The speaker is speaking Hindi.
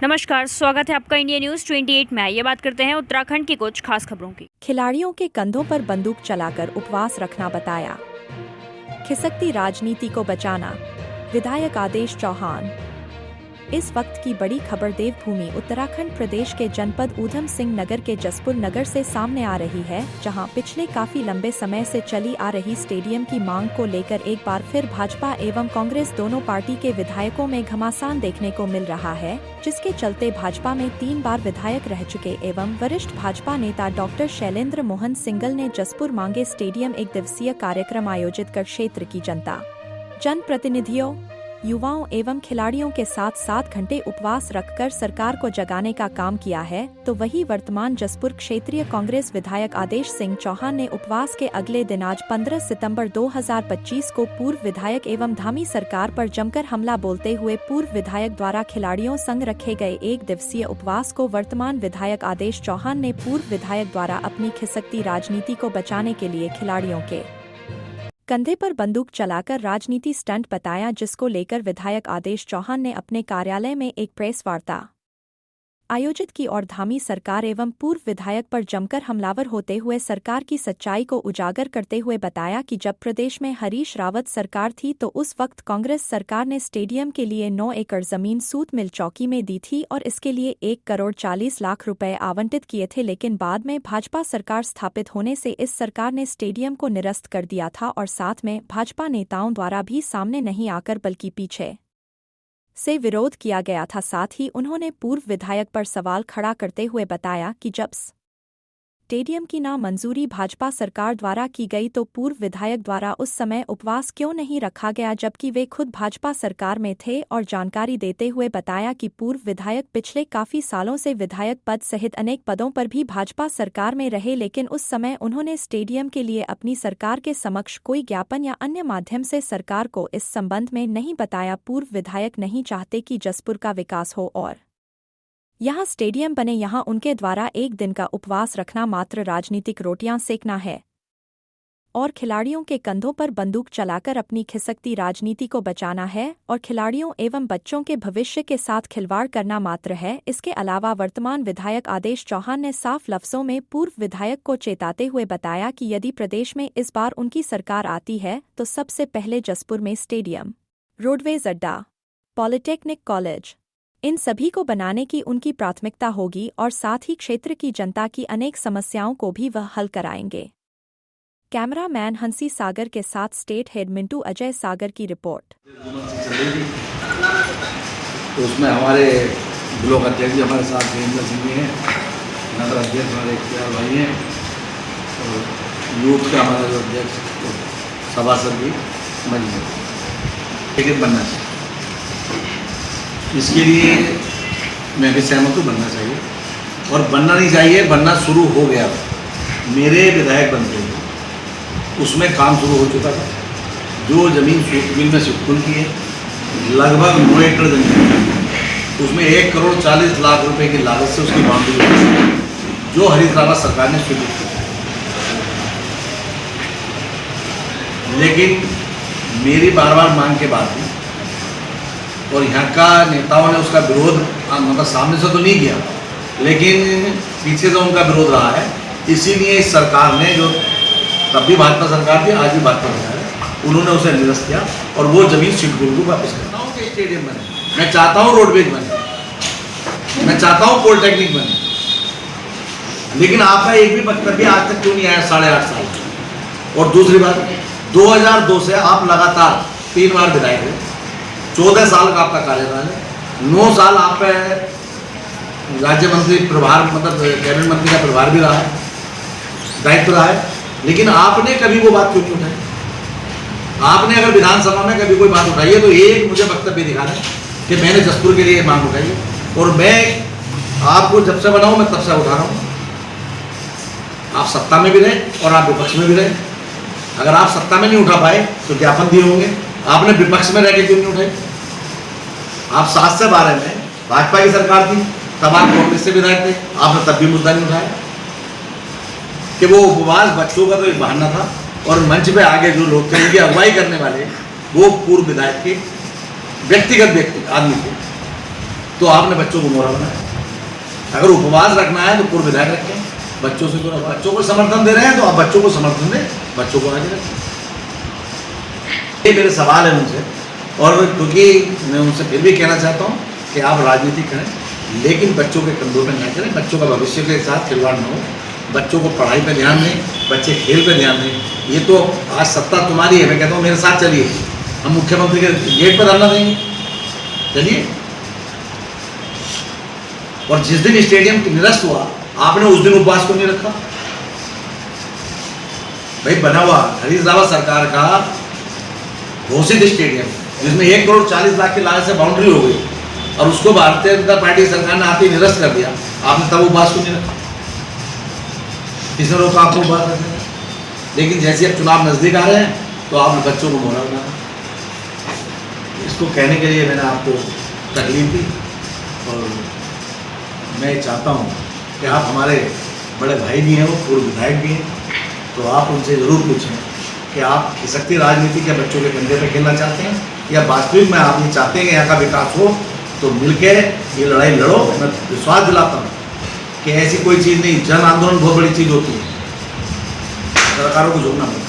नमस्कार, स्वागत है आपका इंडिया न्यूज 28 में। ये बात करते हैं उत्तराखंड की कुछ खास खबरों की। खिलाड़ियों के कंधों पर बंदूक चलाकर उपवास रखना बताया। खिसकती राजनीति को बचाना, विधायक आदेश चौहान। इस वक्त की बड़ी खबर देवभूमि उत्तराखंड प्रदेश के जनपद ऊधम सिंह नगर के जसपुर नगर से सामने आ रही है, जहां पिछले काफी लंबे समय से चली आ रही स्टेडियम की मांग को लेकर एक बार फिर भाजपा एवं कांग्रेस दोनों पार्टी के विधायकों में घमासान देखने को मिल रहा है, जिसके चलते भाजपा में 3 बार विधायक रह चुके एवं वरिष्ठ भाजपा नेता डॉक्टर शैलेंद्र मोहन सिंगल ने जसपुर मांगे स्टेडियम एक दिवसीय कार्यक्रम आयोजित कर क्षेत्र की जनता, जनप्रतिनिधियों, युवाओं एवं खिलाड़ियों के साथ 7 घंटे उपवास रखकर सरकार को जगाने का काम किया है। तो वही वर्तमान जसपुर क्षेत्रीय कांग्रेस विधायक आदेश सिंह चौहान ने उपवास के अगले दिन आज 15 सितंबर 2025 को पूर्व विधायक एवं धामी सरकार पर जमकर हमला बोलते हुए पूर्व विधायक द्वारा खिलाड़ियों संग रखे गए एक दिवसीय उपवास को वर्तमान विधायक आदेश चौहान ने पूर्व विधायक द्वारा अपनी खिसकती राजनीति को बचाने के लिए खिलाड़ियों के कंधे पर बंदूक चलाकर राजनीति स्टंट बताया, जिसको लेकर विधायक आदेश चौहान ने अपने कार्यालय में एक प्रेस वार्ता आयोजित की और धामी सरकार एवं पूर्व विधायक पर जमकर हमलावर होते हुए सरकार की सच्चाई को उजागर करते हुए बताया कि जब प्रदेश में हरीश रावत सरकार थी तो उस वक्त कांग्रेस सरकार ने स्टेडियम के लिए 9 एकड़ जमीन सूत मिल चौकी में दी थी और इसके लिए 1 करोड़ 40 लाख रुपए आवंटित किए थे, लेकिन बाद में भाजपा सरकार स्थापित होने से इस सरकार ने स्टेडियम को निरस्त कर दिया था और साथ में भाजपा नेताओं द्वारा भी सामने नहीं आकर बल्कि पीछे से विरोध किया गया था। साथ ही उन्होंने पूर्व विधायक पर सवाल खड़ा करते हुए बताया कि जब स्टेडियम की नामंजूरी भाजपा सरकार द्वारा की गई तो पूर्व विधायक द्वारा उस समय उपवास क्यों नहीं रखा गया, जबकि वे खुद भाजपा सरकार में थे, और जानकारी देते हुए बताया कि पूर्व विधायक पिछले काफी सालों से विधायक पद सहित अनेक पदों पर भी भाजपा सरकार में रहे, लेकिन उस समय उन्होंने स्टेडियम के लिए अपनी सरकार के समक्ष कोई ज्ञापन या अन्य माध्यम से सरकार को इस संबंध में नहीं बताया। पूर्व विधायक नहीं चाहते कि जसपुर का विकास हो और यहाँ स्टेडियम बने, यहाँ उनके द्वारा एक दिन का उपवास रखना मात्र राजनीतिक रोटियां सेकना है और खिलाड़ियों के कंधों पर बंदूक चलाकर अपनी खिसकती राजनीति को बचाना है और खिलाड़ियों एवं बच्चों के भविष्य के साथ खिलवाड़ करना मात्र है। इसके अलावा वर्तमान विधायक आदेश चौहान ने साफ लफ्जों में पूर्व विधायक को चेताते हुए बताया कि यदि प्रदेश में इस बार उनकी सरकार आती है तो सबसे पहले जसपुर में स्टेडियम, रोडवेज अड्डा, पॉलिटेक्निक कॉलेज, इन सभी को बनाने की उनकी प्राथमिकता होगी और साथ ही क्षेत्र की जनता की अनेक समस्याओं को भी वह हल कराएंगे। कैमरामैन हंसी सागर के साथ स्टेट हेड मिंटू अजय सागर की रिपोर्ट। तो उसमें हमारे ब्लॉक अध्यक्ष हमारे साथ वीरेंद्र सिंह भी हैं, नगर अध्यक्ष हमारे इख्तियार भाई हैं और यूथ का हमारा जो अध्यक्ष सभासद भी मौजूद है। टिकट बनना चाहिए, इसके लिए मैं भी सहमत हूँ, बनना चाहिए और बनना नहीं चाहिए, बनना शुरू हो गया। मेरे विधायक बनते हुए उसमें काम शुरू हो चुका था। जो ज़मीन सूतमिल में शिफ्ट की है लगभग 9 एकड़ ज़मीन, उसमें 1 करोड़ 40 लाख रुपए की लागत से उसकी बाउंड्री जो हरीश रावत सरकार ने स्वीकृत की, लेकिन मेरी बार बार मांग के बाद और यहाँ का नेताओं ने उसका विरोध मतलब सामने से तो नहीं किया, लेकिन पीछे से उनका विरोध रहा है। इसीलिए इस सरकार ने, जो तब भी भाजपा सरकार थी आज भी भाजपा सरकार है, उन्होंने उसे निरस्त किया और वो जमीन शिवपुर को वापस करता हूँ कि स्टेडियम बने, मैं चाहता हूँ रोडवेज बने, मैं चाहता हूँ पॉलिटेक्निक बने, लेकिन आपका एक भी वक्तव्य आज तक क्यों नहीं आया 8.5 साल। और दूसरी बात, 2002 से आप लगातार 3 बार विधायक हैं, 14 साल का आपका कार्यकाल है, 9 साल आप राज्य मंत्री प्रभार मतलब कैबिनेट मंत्री का प्रभार भी रहा है, दायित्व रहा है, लेकिन आपने कभी वो बात क्यों नहीं उठाई? आपने अगर विधानसभा में कभी कोई बात उठाई है तो एक मुझे वक्तव्य दिखा दें कि मैंने जसपुर के लिए मांग उठाई है, और मैं आपको जब से बनाऊँ मैं तब से उठा रहा हूँ। आप सत्ता में भी रहे और आप विपक्ष में भी रहे। अगर आप सत्ता में नहीं उठा पाए तो ज्ञापन दिए होंगे, आपने विपक्ष में रह के क्यों नहीं उठाई? आप 7 से 12 में भाजपा की सरकार थी, तब आप कांग्रेस से विधायक थे, आपने तब भी मुद्दा नहीं उठाया कि वो उपवास बच्चों का तो एक बहाना था और मंच पे आगे जो लोग थे उनकी अगुवाई करने वाले वो पूर्व विधायक के व्यक्तिगत आदमी थे। तो आपने बच्चों को मोहरा बनाया। अगर उपवास रखना है तो पूर्व विधायक रखें, बच्चों से तो बच्चों को समर्थन दे रहे हैं तो आप बच्चों को समर्थन दें, बच्चों को आगे रखें। ये मेरे सवाल है उनसे, और क्योंकि मैं उनसे फिर भी कहना चाहता हूँ कि आप राजनीति करें लेकिन बच्चों के कंधों पर ना करें, बच्चों का भविष्य के साथ खिलवाड़ न हो, बच्चों को पढ़ाई पे ध्यान दें, बच्चे खेल पे ध्यान दें। ये तो आज सत्ता तुम्हारी है, मैं कहता हूँ मेरे साथ चलिए, हम मुख्यमंत्री के गेट पर धरना देंगे, चलिए। और जिस दिन स्टेडियम निरस्त हुआ आपने उस दिन उपवास को नहीं रखा। भाई बना हुआ हरीश रावत सरकार का घोषित स्टेडियम जिसमें 1,40,00,000 की लागत से बाउंड्री हो गई और उसको भारतीय जनता पार्टी सरकार ने आते ही निरस्त कर दिया, आपने तब उपवास को नहीं रखा। किसने रोका आपको उपवास रखने? लेकिन जैसे अब चुनाव नजदीक आ रहे हैं तो आप बच्चों को मोहरा बना। इसको कहने के लिए मैंने आपको तकलीफ दी और मैं चाहता हूँ कि आप हमारे बड़े भाई भी हैं, वो पूर्व विधायक भी हैं, तो आप उनसे ज़रूर पूछें कि आप खिसकती राजनीति के बच्चों के कंधे पे खेलना चाहते हैं या वास्तविक में आप ये चाहते हैं कि यहाँ का विकास हो। तो मिलके ये लड़ाई लड़ो। मैं विश्वास दिलाता हूँ कि ऐसी कोई चीज़ नहीं, जन आंदोलन बहुत बड़ी चीज़ होती है, सरकारों को झुकना पड़ता है।